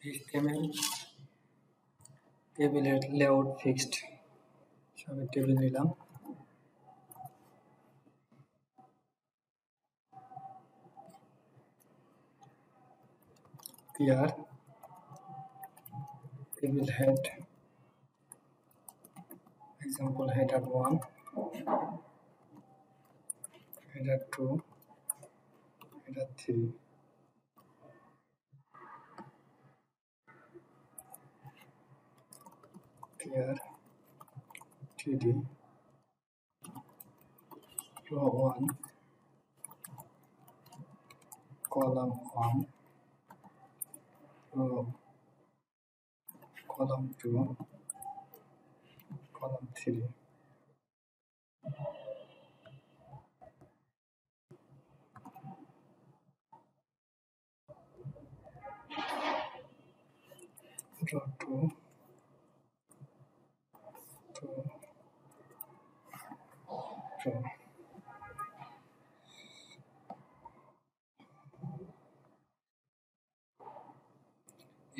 HTML table layout fixed. So আমি table নিলাম, clear table head, example header 1, header 2, header 3. Clear td row 1, column 1, column 2, column 3. Row 2, row.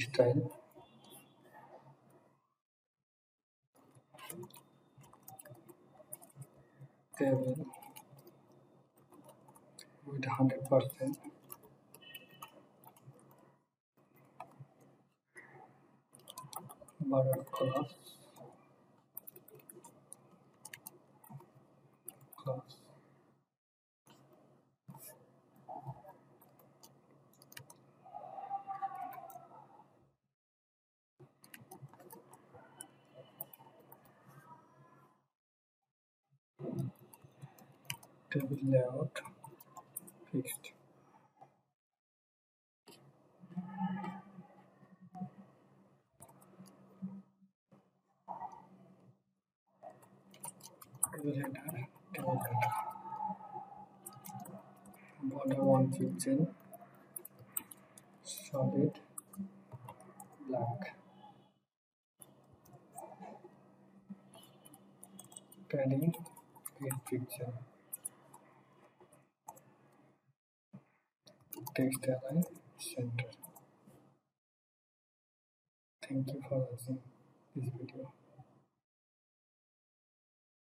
Style table with 100%, border class, table layout fixed. Table header, border 1 pixel, solid black, padding 8 pixel, text align center. Thank you for watching this video.